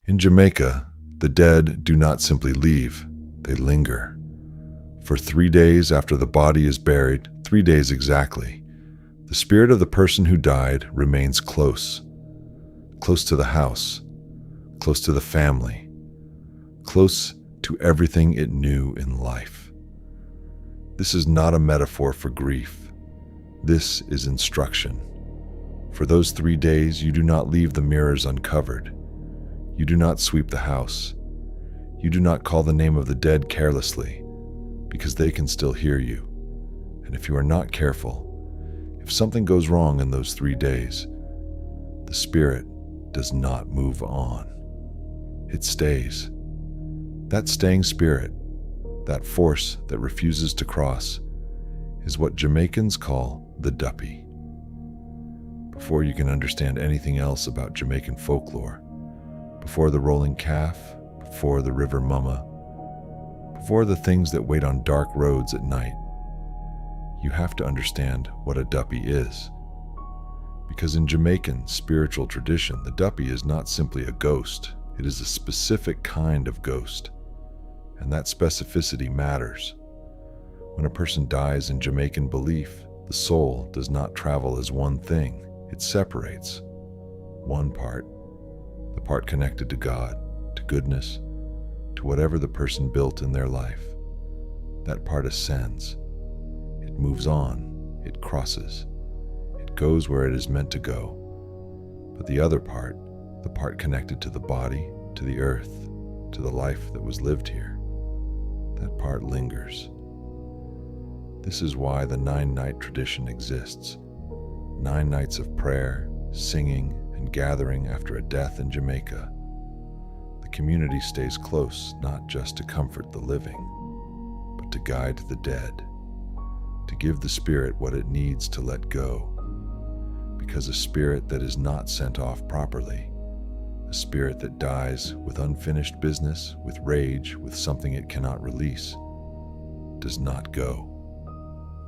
In Jamaica, the dead do not simply leave, they linger. For 3 days after the body is buried, 3 days exactly, the spirit of the person who died remains close. Close to the house, close to the family, close to everything it knew in life. This is not a metaphor for grief. This is instruction. For those 3 days, you do not leave the mirrors uncovered. You do not sweep the house. You do not call the name of the dead carelessly, because they can still hear you. And if you are not careful, if something goes wrong in those 3 days, the spirit does not move on. It stays. That staying spirit, that force that refuses to cross, is what Jamaicans call the Duppy. Before you can understand anything else about Jamaican folklore, before the rolling calf, before the River Mumma, before the things that wait on dark roads at night, you have to understand what a Duppy is. Because in Jamaican spiritual tradition, the Duppy is not simply a ghost, it is a specific kind of ghost. And that specificity matters. When a person dies in Jamaican belief, the soul does not travel as one thing, it separates. One part, the part connected to God, to goodness, to whatever the person built in their life. That part ascends. It moves on, it crosses, it goes where it is meant to go. But the other part, the part connected to the body, to the earth, to the life that was lived here, that part lingers. This is why the 9-night tradition exists. 9 nights of prayer, singing, and gathering after a death in Jamaica. The community stays close, not just to comfort the living, but to guide the dead, to give the spirit what it needs to let go. Because a spirit that is not sent off properly, a spirit that dies with unfinished business, with rage, with something it cannot release, does not go.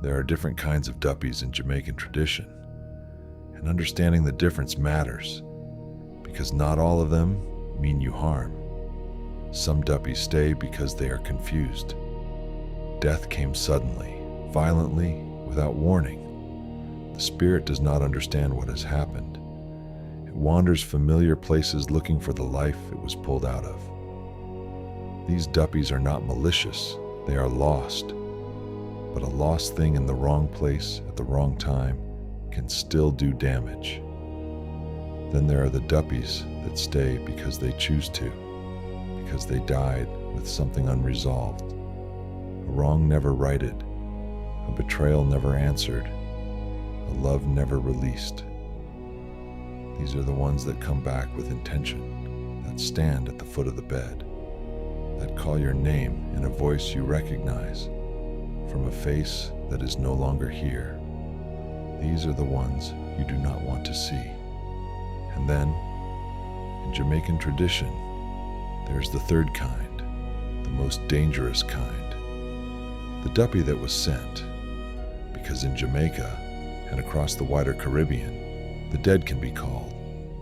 There are different kinds of Duppies in Jamaican tradition, and understanding the difference matters, because not all of them mean you harm. Some Duppies stay because they are confused. Death came suddenly, violently, without warning. The spirit does not understand what has happened. It wanders familiar places looking for the life it was pulled out of. These Duppies are not malicious, they are lost. But a lost thing in the wrong place at the wrong time can still do damage. Then there are the Duppies that stay because they choose to, because they died with something unresolved, a wrong never righted, a betrayal never answered, a love never released. These are the ones that come back with intention, that stand at the foot of the bed, that call your name in a voice you recognize, from a face that is no longer here. These are the ones you do not want to see. And then, in Jamaican tradition, there's the third kind, the most dangerous kind, the Duppy that was sent. Because in Jamaica, and across the wider Caribbean, the dead can be called,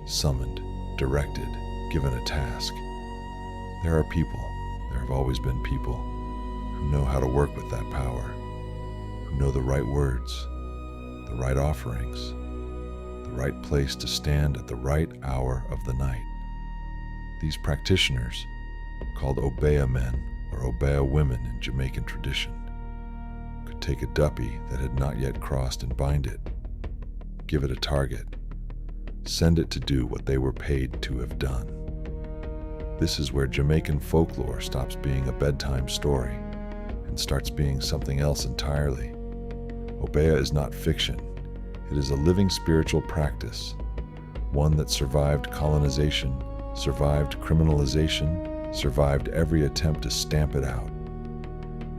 summoned, directed, given a task. There are people, there have always been people, who know how to work with that power, who know the right words, the right offerings, the right place to stand at the right hour of the night. These practitioners, called Obeah men or Obeah women in Jamaican tradition, could take a Duppy that had not yet crossed and bind it, give it a target, send it to do what they were paid to have done. This is where Jamaican folklore stops being a bedtime story and starts being something else entirely. Obeah is not fiction. It is a living spiritual practice, one that survived colonization, survived criminalization, survived every attempt to stamp it out.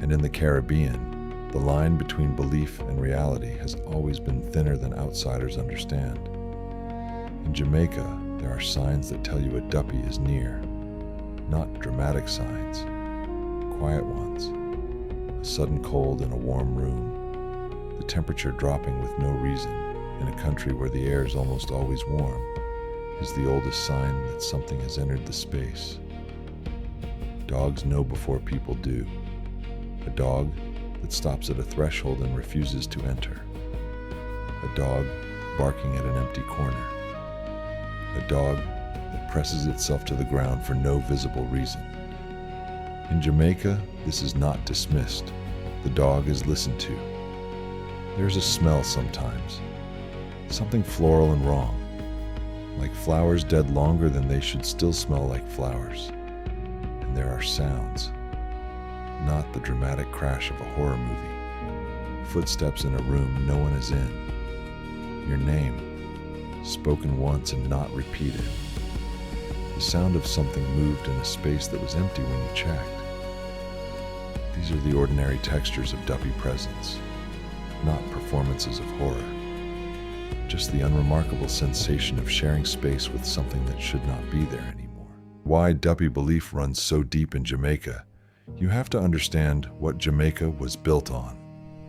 And in the Caribbean, the line between belief and reality has always been thinner than outsiders understand. In Jamaica, there are signs that tell you a Duppy is near, not dramatic signs, quiet ones. A sudden cold in a warm room, the temperature dropping with no reason in a country where the air is almost always warm, is the oldest sign that something has entered the space. Dogs know before people do. A dog that stops at a threshold and refuses to enter. A dog barking at an empty corner. A dog that presses itself to the ground for no visible reason. In Jamaica, this is not dismissed. The dog is listened to. There's a smell sometimes, something floral and wrong, like flowers dead longer than they should still smell like flowers. And there are sounds, not the dramatic crash of a horror movie. Footsteps in a room no one is in. Your name, spoken once and not repeated. The sound of something moved in a space that was empty when you checked. These are the ordinary textures of Duppy presence, not performances of horror. Just the unremarkable sensation of sharing space with something that should not be there anymore. Why Duppy belief runs so deep in Jamaica, you have to understand what Jamaica was built on.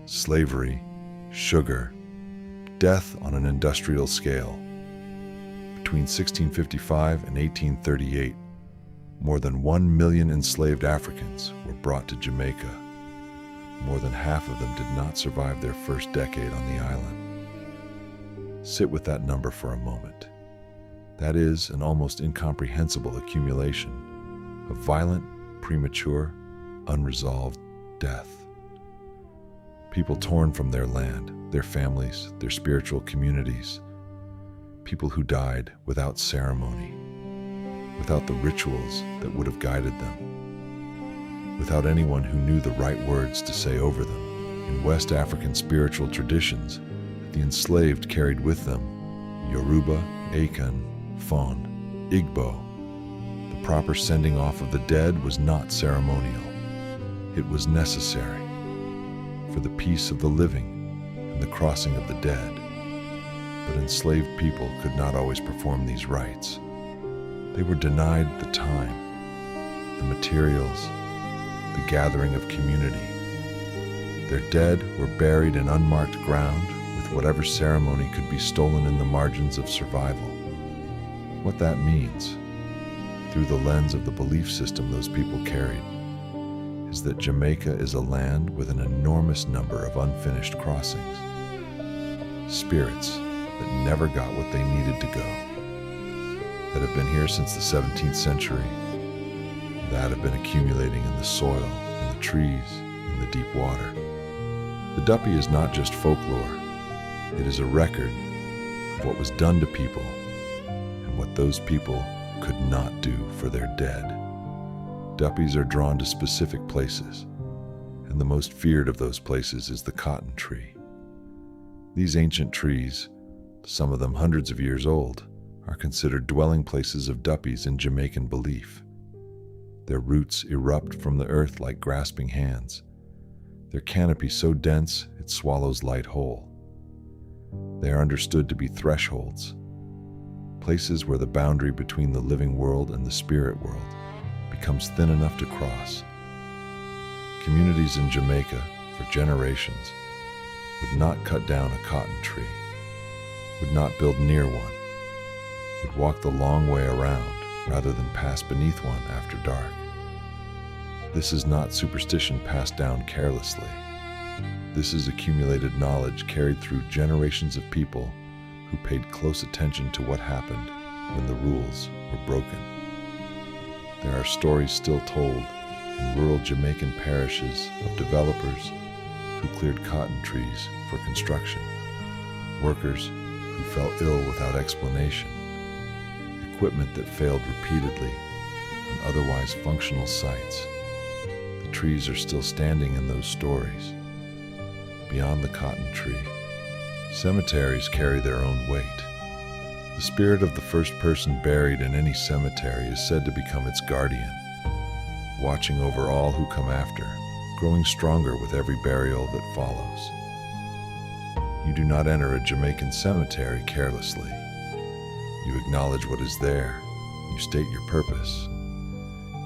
Slavery, sugar, death on an industrial scale. Between 1655 and 1838, more than 1 million enslaved Africans were brought to Jamaica. More than half of them did not survive their first decade on the island. Sit with that number for a moment. That is an almost incomprehensible accumulation of violent, premature, unresolved death. People torn from their land, their families, their spiritual communities. People who died without ceremony, without the rituals that would have guided them, without anyone who knew the right words to say over them. In West African spiritual traditions, the enslaved carried with them Yoruba, Akan, Fon, Igbo. The proper sending off of the dead was not ceremonial. It was necessary for the peace of the living and the crossing of the dead. But enslaved people could not always perform these rites. They were denied the time, the materials, the gathering of community. Their dead were buried in unmarked ground with whatever ceremony could be stolen in the margins of survival. What that means, through the lens of the belief system those people carried, is that Jamaica is a land with an enormous number of unfinished crossings. Spirits that never got what they needed to go, that have been here since the 17th century, that have been accumulating in the soil, in the trees, in the deep water. The Duppy is not just folklore. It is a record of what was done to people and what those people could not do for their dead. Duppies are drawn to specific places, and the most feared of those places is the cotton tree. These ancient trees, some of them hundreds of years old, are considered dwelling places of Duppies in Jamaican belief. Their roots erupt from the earth like grasping hands, their canopy so dense it swallows light whole. They are understood to be thresholds, places where the boundary between the living world and the spirit world becomes thin enough to cross. Communities in Jamaica, for generations, would not cut down a cotton tree, would not build near one, would walk the long way around rather than pass beneath one after dark. This is not superstition passed down carelessly. This is accumulated knowledge carried through generations of people who paid close attention to what happened when the rules were broken. There are stories still told in rural Jamaican parishes of developers who cleared cotton trees for construction, workers who fell ill without explanation, equipment that failed repeatedly on otherwise functional sites. The trees are still standing in those stories. Beyond the cotton tree, cemeteries carry their own weight. The spirit of the first person buried in any cemetery is said to become its guardian, watching over all who come after, growing stronger with every burial that follows. You do not enter a Jamaican cemetery carelessly. You acknowledge what is there. You state your purpose.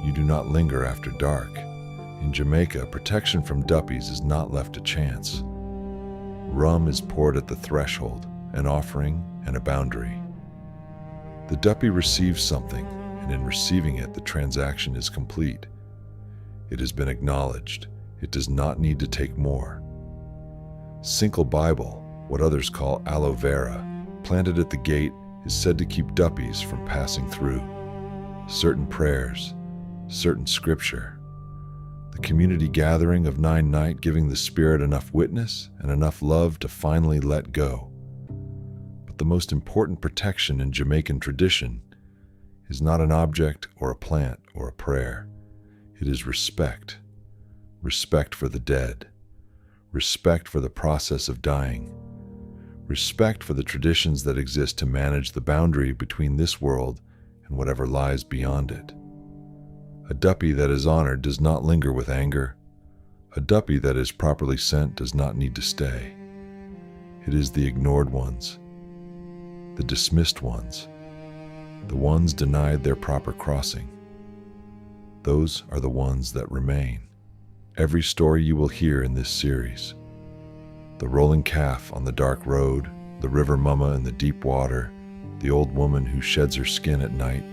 You do not linger after dark. In Jamaica, protection from Duppies is not left to chance. Rum is poured at the threshold, an offering and a boundary. The duppy receives something, and in receiving it, the transaction is complete. It has been acknowledged. It does not need to take more. Sinkle Bible, what others call aloe vera, planted at the gate, is said to keep duppies from passing through. Certain prayers, certain scripture. The community gathering of 9 night giving the spirit enough witness and enough love to finally let go. But the most important protection in Jamaican tradition is not an object or a plant or a prayer. It is respect. Respect for the dead. Respect for the process of dying. Respect for the traditions that exist to manage the boundary between this world and whatever lies beyond it. A duppy that is honored does not linger with anger. A duppy that is properly sent does not need to stay. It is the ignored ones, the dismissed ones, the ones denied their proper crossing. Those are the ones that remain. Every story you will hear in this series, the rolling calf on the dark road, the River Mumma in the deep water, the old woman who sheds her skin at night,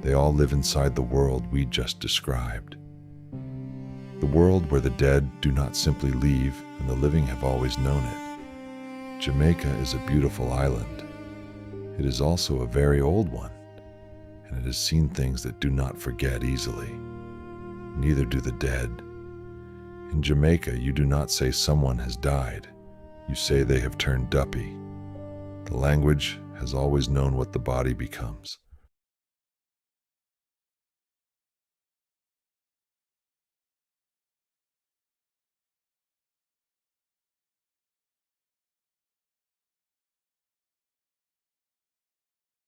they all live inside the world we just described. The world where the dead do not simply leave and the living have always known it. Jamaica is a beautiful island. It is also a very old one, and it has seen things that do not forget easily. Neither do the dead. In Jamaica, you do not say someone has died. You say they have turned duppy. The language has always known what the body becomes.